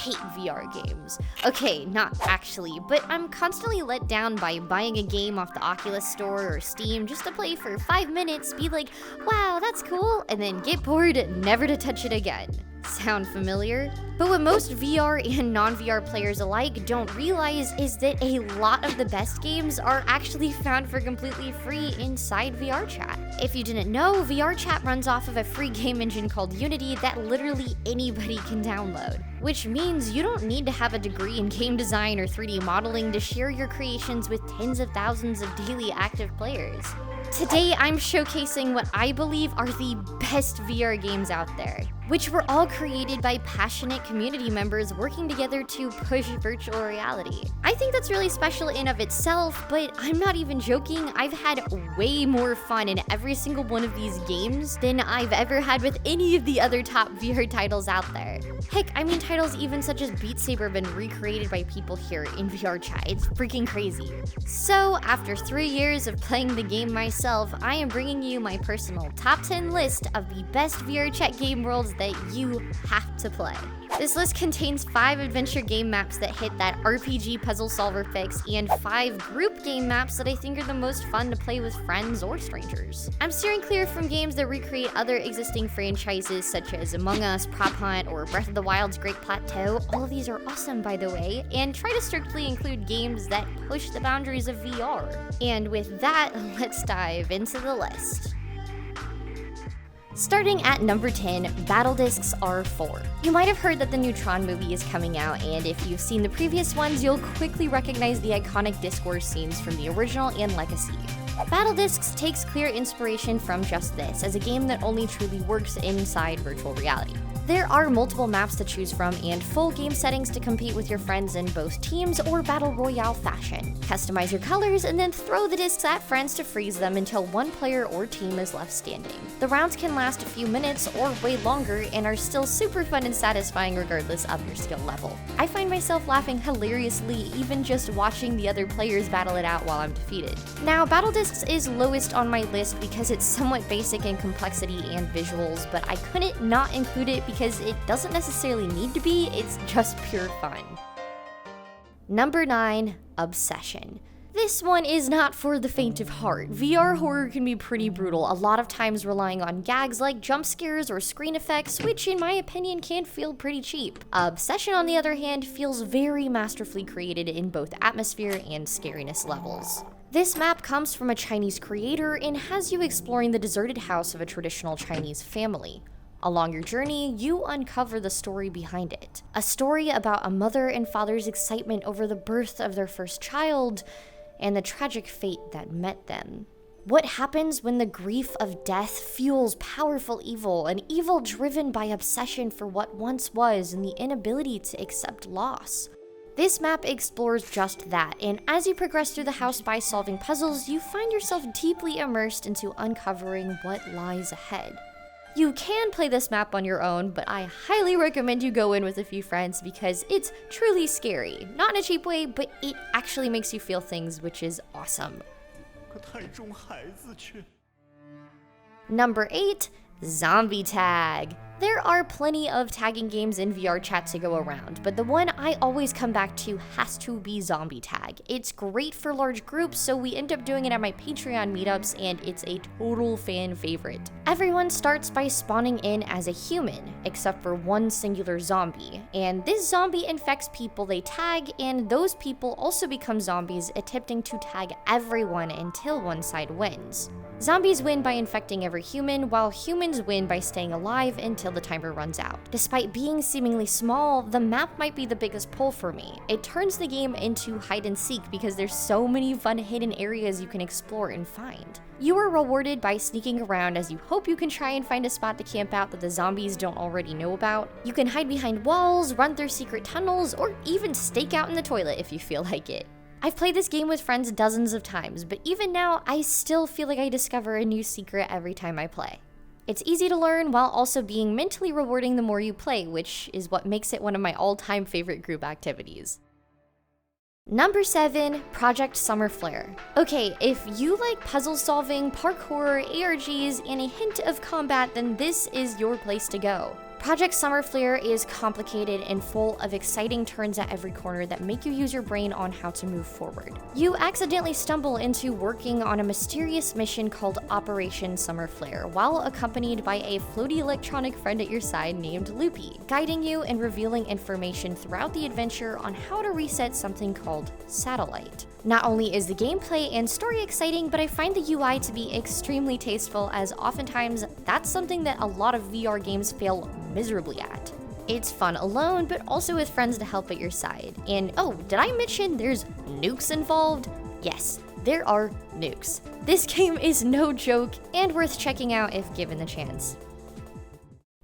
hate VR games. Okay, not actually, but I'm constantly let down by buying a game off the Oculus Store or Steam just to play for 5 minutes, be like, wow, that's cool, and then get bored, never to touch it again. Sound familiar? But what most VR and non-VR players alike don't realize is that a lot of the best games are actually found for completely free inside VRChat. If you didn't know, VRChat runs off of a free game engine called Unity that literally anybody can download. Which means you don't need to have a degree in game design or 3D modeling to share your creations with tens of thousands of daily active players. Today, I'm showcasing what I believe are the best VR games out there, which were all created by passionate community members working together to push virtual reality. I think that's really special in of itself, but I'm not even joking. I've had way more fun in every single one of these games than I've ever had with any of the other top VR titles out there. Heck, I mean titles even such as Beat Saber have been recreated by people here in VRChat. It's freaking crazy. So after 3 years of playing the game myself, I am bringing you my personal top 10 list of the best VRChat Game Worlds that you have to play. This list contains 5 adventure game maps that hit that RPG puzzle solver fix and 5 group game maps that I think are the most fun to play with friends or strangers. I'm steering clear from games that recreate other existing franchises such as Among Us, Prop Hunt, or Breath of the Wild's Great Plateau. All of these are awesome, by the way, and try to strictly include games that push the boundaries of VR. And with that, let's dive into the list. Starting at number 10, Battle Discs R4. You might have heard that the new Tron movie is coming out, and if you've seen the previous ones, you'll quickly recognize the iconic disc war scenes from the original and Legacy. Battle Discs takes clear inspiration from just this, as a game that only truly works inside virtual reality. There are multiple maps to choose from and full game settings to compete with your friends in both teams or battle royale fashion. Customize your colors and then throw the discs at friends to freeze them until one player or team is left standing. The rounds can last a few minutes or way longer and are still super fun and satisfying regardless of your skill level. I find myself laughing hilariously even just watching the other players battle it out while I'm defeated. Now, Battle Discs is lowest on my list because it's somewhat basic in complexity and visuals, but I couldn't not include it because it doesn't necessarily need to be, it's just pure fun. Number 9, Obsession. This one is not for the faint of heart. VR horror can be pretty brutal, a lot of times relying on gags like jump scares or screen effects, which in my opinion can feel pretty cheap. Obsession, on the other hand, feels very masterfully created in both atmosphere and scariness levels. This map comes from a Chinese creator and has you exploring the deserted house of a traditional Chinese family. Along your journey, you uncover the story behind it. A story about a mother and father's excitement over the birth of their first child and the tragic fate that met them. What happens when the grief of death fuels powerful evil, an evil driven by obsession for what once was and the inability to accept loss? This map explores just that, and as you progress through the house by solving puzzles, you find yourself deeply immersed into uncovering what lies ahead. You can play this map on your own, but I highly recommend you go in with a few friends because it's truly scary. Not in a cheap way, but it actually makes you feel things, which is awesome. Number 8, Zombie Tag. There are plenty of tagging games in VRChat to go around, but the one I always come back to has to be Zombie Tag. It's great for large groups, so we end up doing it at my Patreon meetups, and it's a total fan favorite. Everyone starts by spawning in as a human, except for one singular zombie, and this zombie infects people they tag, and those people also become zombies, attempting to tag everyone until one side wins. Zombies win by infecting every human, while humans win by staying alive until the timer runs out. Despite being seemingly small, the map might be the biggest pull for me. It turns the game into hide and seek because there's so many fun hidden areas you can explore and find. You are rewarded by sneaking around as you hope you can try and find a spot to camp out that the zombies don't already know about. You can hide behind walls, run through secret tunnels, or even stake out in the toilet if you feel like it. I've played this game with friends dozens of times, but even now, I still feel like I discover a new secret every time I play. It's easy to learn while also being mentally rewarding the more you play, which is what makes it one of my all-time favorite group activities. Number 7, Project Summer Flare. Okay, if you like puzzle solving, parkour, ARGs, and a hint of combat, then this is your place to go. Project Summer Flare is complicated and full of exciting turns at every corner that make you use your brain on how to move forward. You accidentally stumble into working on a mysterious mission called Operation Summer Flare, while accompanied by a floaty electronic friend at your side named Loopy, guiding you and revealing information throughout the adventure on how to reset something called Satellite. Not only is the gameplay and story exciting, but I find the UI to be extremely tasteful, as oftentimes that's something that a lot of VR games fail miserably at. It's fun alone, but also with friends to help at your side. And oh, did I mention there's nukes involved? Yes, there are nukes. This game is no joke and worth checking out if given the chance.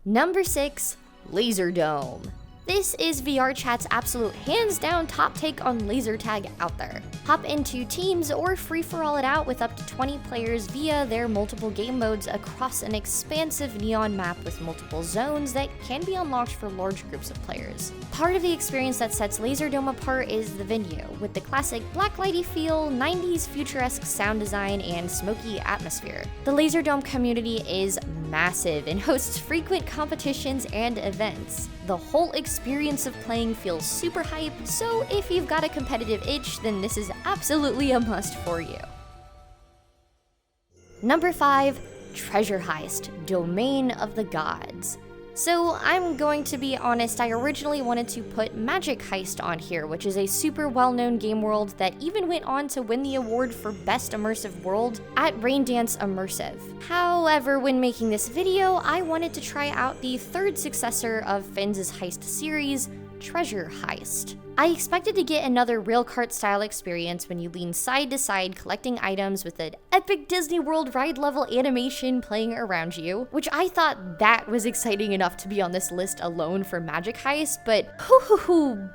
Number 6, Laserdome. This is VRChat's absolute hands-down top take on laser tag out there. Hop into teams or free-for-all it out with up to 20 players via their multiple game modes across an expansive neon map with multiple zones that can be unlocked for large groups of players. Part of the experience that sets Laserdome apart is the venue, with the classic blacklighty feel, 90s futuresque sound design, and smoky atmosphere. The Laserdome community is massive and hosts frequent competitions and events. The whole experience of playing feels super hype, so if you've got a competitive itch, then this is absolutely a must for you. Number 5, Treasure Heist, Domain of the Gods. So I'm going to be honest, I originally wanted to put Magic Heist on here, which is a super well-known game world that even went on to win the award for Best Immersive World at Raindance Immersive. However, when making this video, I wanted to try out the third successor of Finn's Heist series, Treasure Heist. I expected to get another rail cart style experience when you lean side to side collecting items with an epic Disney World ride level animation playing around you, which I thought that was exciting enough to be on this list alone for Magic Heist, but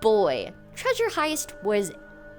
boy, Treasure Heist was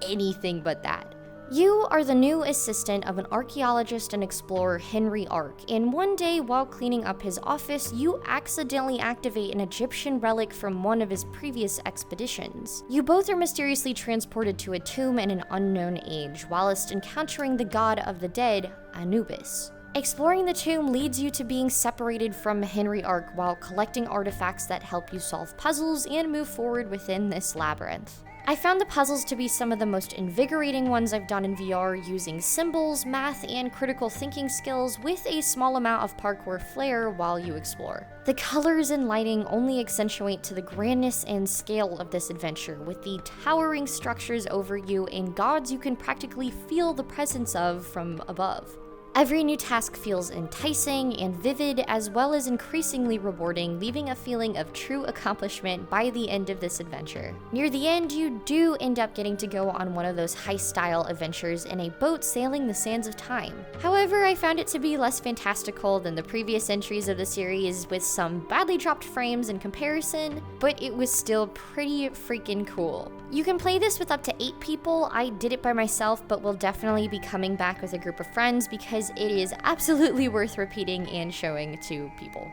anything but that. You are the new assistant of an archaeologist and explorer, Henry Ark, and one day while cleaning up his office, you accidentally activate an Egyptian relic from one of his previous expeditions. You both are mysteriously transported to a tomb in an unknown age, whilst encountering the god of the dead, Anubis. Exploring the tomb leads you to being separated from Henry Ark while collecting artifacts that help you solve puzzles and move forward within this labyrinth. I found the puzzles to be some of the most invigorating ones I've done in VR, using symbols, math, and critical thinking skills with a small amount of parkour flair while you explore. The colors and lighting only accentuate to the grandness and scale of this adventure, with the towering structures over you and gods you can practically feel the presence of from above. Every new task feels enticing and vivid, as well as increasingly rewarding, leaving a feeling of true accomplishment by the end of this adventure. Near the end, you do end up getting to go on one of those heist-style adventures in a boat sailing the sands of time. However, I found it to be less fantastical than the previous entries of the series, with some badly dropped frames in comparison, but it was still pretty freaking cool. You can play this with up to 8 people. I did it by myself, but will definitely be coming back with a group of friends because it is absolutely worth repeating and showing to people.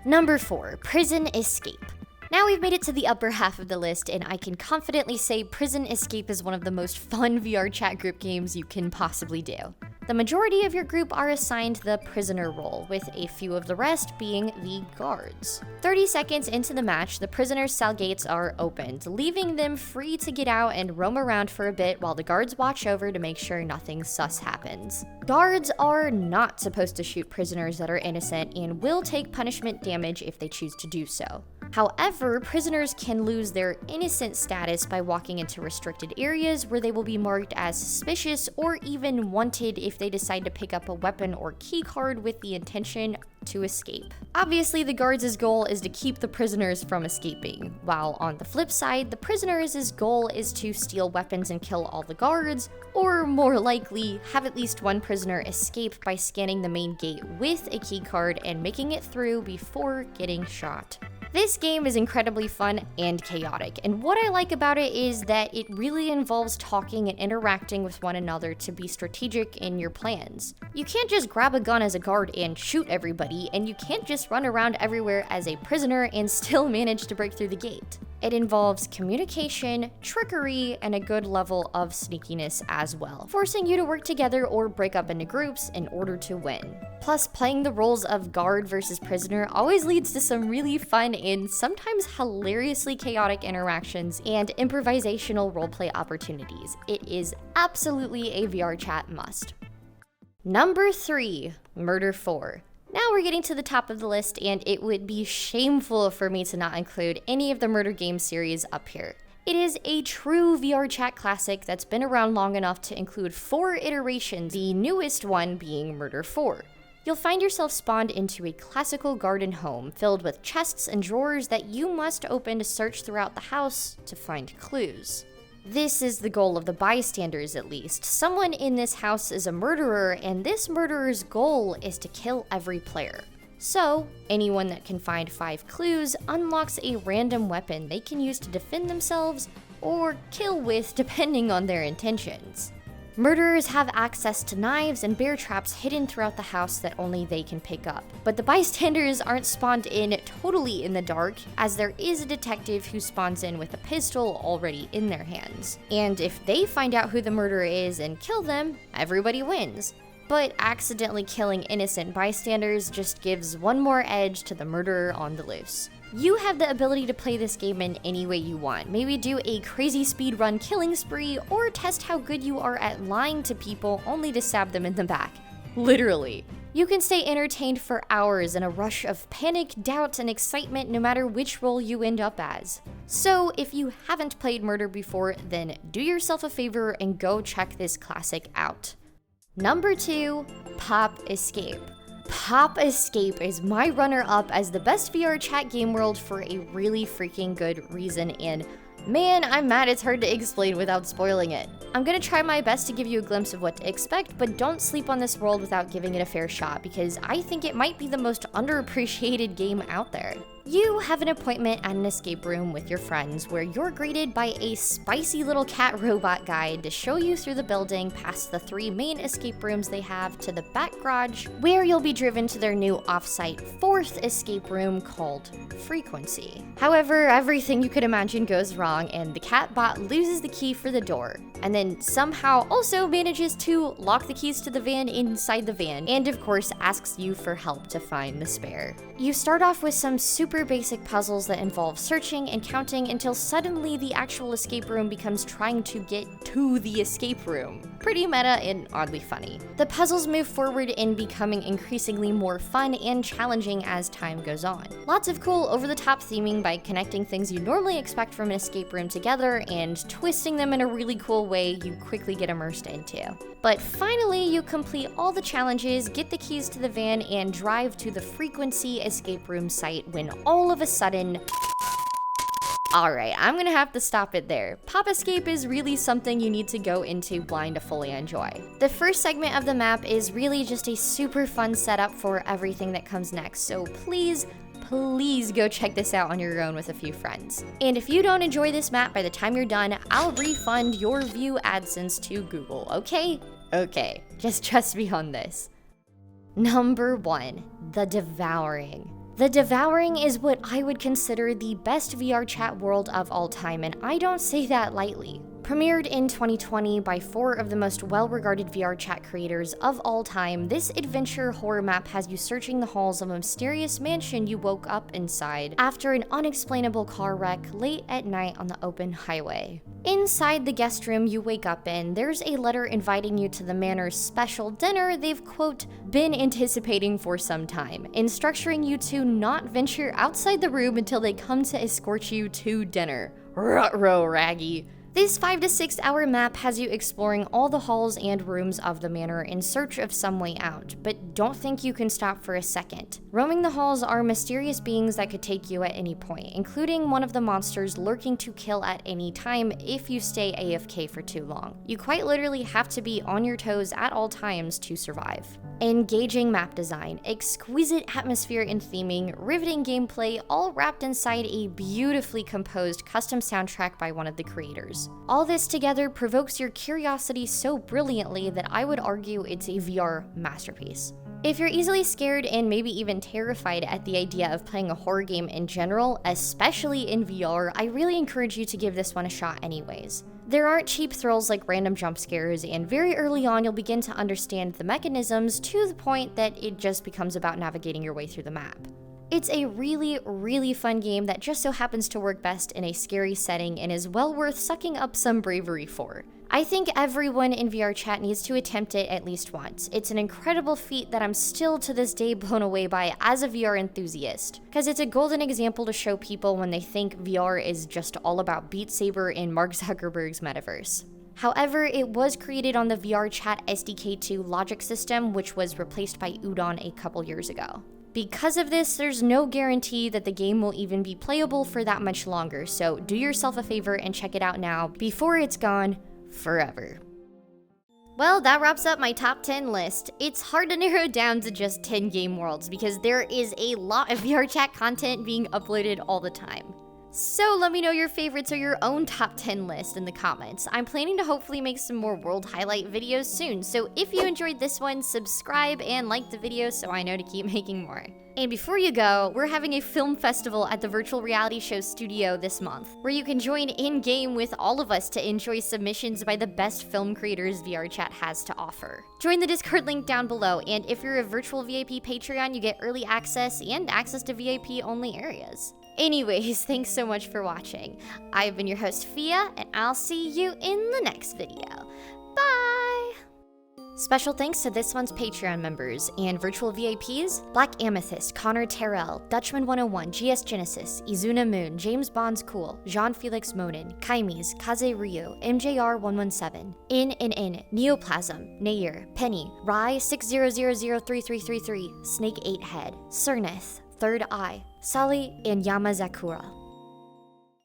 Number 4, Prison Escape. Now we've made it to the upper half of the list, and I can confidently say Prison Escape is one of the most fun VR chat group games you can possibly do. The majority of your group are assigned the prisoner role, with a few of the rest being the guards. 30 seconds into the match, the prisoner's cell gates are opened, leaving them free to get out and roam around for a bit while the guards watch over to make sure nothing sus happens. Guards are not supposed to shoot prisoners that are innocent and will take punishment damage if they choose to do so. However, prisoners can lose their innocent status by walking into restricted areas where they will be marked as suspicious or even wanted if they decide to pick up a weapon or key card with the intention to escape. Obviously, the guards' goal is to keep the prisoners from escaping, while on the flip side, the prisoners' goal is to steal weapons and kill all the guards, or more likely, have at least one prisoner escape by scanning the main gate with a key card and making it through before getting shot. This game is incredibly fun and chaotic, and what I like about it is that it really involves talking and interacting with one another to be strategic in your plans. You can't just grab a gun as a guard and shoot everybody, and you can't just run around everywhere as a prisoner and still manage to break through the gate. It involves communication, trickery, and a good level of sneakiness as well, forcing you to work together or break up into groups in order to win. Plus, playing the roles of guard versus prisoner always leads to some really fun and sometimes hilariously chaotic interactions and improvisational roleplay opportunities. It is absolutely a VRChat must. Number 3, Murder 4. Now we're getting to the top of the list, and it would be shameful for me to not include any of the murder game series up here. It is a true VRChat classic that's been around long enough to include 4 iterations, the newest one being Murder 4. You'll find yourself spawned into a classical garden home filled with chests and drawers that you must open to search throughout the house to find clues. This is the goal of the bystanders, at least. Someone in this house is a murderer, and this murderer's goal is to kill every player. So, anyone that can find 5 clues unlocks a random weapon they can use to defend themselves or kill with, depending on their intentions. Murderers have access to knives and bear traps hidden throughout the house that only they can pick up. But the bystanders aren't spawned in totally in the dark, as there is a detective who spawns in with a pistol already in their hands. And if they find out who the murderer is and kill them, everybody wins. But accidentally killing innocent bystanders just gives one more edge to the murderer on the loose. You have the ability to play this game in any way you want. Maybe do a crazy speedrun killing spree, or test how good you are at lying to people only to stab them in the back. Literally. You can stay entertained for hours in a rush of panic, doubt, and excitement no matter which role you end up as. So if you haven't played Murder before, then do yourself a favor and go check this classic out. Number 2, Pop Escape. Pop Escape is my runner-up as the best VRChat game world for a really freaking good reason, and man, I'm mad it's hard to explain without spoiling it. I'm gonna try my best to give you a glimpse of what to expect, but don't sleep on this world without giving it a fair shot, because I think it might be the most underappreciated game out there. You have an appointment at an escape room with your friends where you're greeted by a spicy little cat robot guide to show you through the building past the 3 main escape rooms they have to the back garage, where you'll be driven to their new off-site 4th escape room called Frequency. However, everything you could imagine goes wrong and the cat bot loses the key for the door, and then somehow also manages to lock the keys to the van inside the van, and of course asks you for help to find the spare. You start off with some super basic puzzles that involve searching and counting until suddenly the actual escape room becomes trying to get to the escape room. Pretty meta and oddly funny. The puzzles move forward in becoming increasingly more fun and challenging as time goes on. Lots of cool over-the-top theming by connecting things you normally expect from an escape room together and twisting them in a really cool way you quickly get immersed into. But finally, you complete all the challenges, get the keys to the van, and drive to the Frequency escape room site when all of a sudden... Alright, I'm gonna have to stop it there. Pop Escape is really something you need to go into blind to fully enjoy. The first segment of the map is really just a super fun setup for everything that comes next, so please go check this out on your own with a few friends. And if you don't enjoy this map by the time you're done, I'll refund your view AdSense to Google, okay? Okay, just trust me on this. Number 1, The Devouring. The Devouring is what I would consider the best VRChat world of all time, and I don't say that lightly. Premiered in 2020 by 4 of the most well-regarded VRChat creators of all time, this adventure horror map has you searching the halls of a mysterious mansion you woke up inside after an unexplainable car wreck late at night on the open highway. Inside the guest room you wake up in, there's a letter inviting you to the manor's special dinner they've, quote, been anticipating for some time, instructing you to not venture outside the room until they come to escort you to dinner. Ruh-roh, Raggy. This 5 to 6 hour map has you exploring all the halls and rooms of the manor in search of some way out, but don't think you can stop for a second. Roaming the halls are mysterious beings that could take you at any point, including one of the monsters lurking to kill at any time if you stay AFK for too long. You quite literally have to be on your toes at all times to survive. Engaging map design, exquisite atmosphere and theming, riveting gameplay, all wrapped inside a beautifully composed custom soundtrack by one of the creators. All this together provokes your curiosity so brilliantly that I would argue it's a VR masterpiece. If you're easily scared and maybe even terrified at the idea of playing a horror game in general, especially in VR, I really encourage you to give this one a shot anyways. There aren't cheap thrills like random jump scares, and very early on you'll begin to understand the mechanisms to the point that it just becomes about navigating your way through the map. It's a really, really fun game that just so happens to work best in a scary setting and is well worth sucking up some bravery for. I think everyone in VRChat needs to attempt it at least once. It's an incredible feat that I'm still to this day blown away by as a VR enthusiast, because it's a golden example to show people when they think VR is just all about Beat Saber in Mark Zuckerberg's metaverse. However, it was created on the VRChat SDK2 logic system, which was replaced by Udon a couple years ago. Because of this, there's no guarantee that the game will even be playable for that much longer, so do yourself a favor and check it out now before it's gone forever. Well, that wraps up my top 10 list. It's hard to narrow it down to just 10 game worlds because there is a lot of VRChat content being uploaded all the time. So let me know your favorites or your own top 10 list in the comments. I'm planning to hopefully make some more world highlight videos soon, so if you enjoyed this one, subscribe and like the video so I know to keep making more. And before you go, we're having a film festival at the Virtual Reality Show Studio this month, where you can join in-game with all of us to enjoy submissions by the best film creators VRChat has to offer. Join the Discord link down below, and if you're a Virtual VIP Patreon, you get early access and access to VIP-only areas. Anyways, thanks so much for watching. I've been your host, PHIA, and I'll see you in the next video. Bye! Special thanks to this month's Patreon members and virtual VIPs: Black Amethyst, Connor Terrell, Dutchman101, GS Genesis, Izuna Moon, James Bonds Cool, Jean-Felix Monin, Kaimis, Kaze Ryu, MJR117, In, Neoplasm, Nair, Penny, Rai 60003333, Snake 8 Head, Cernith, Third Eye, Sally, and Yamazakura.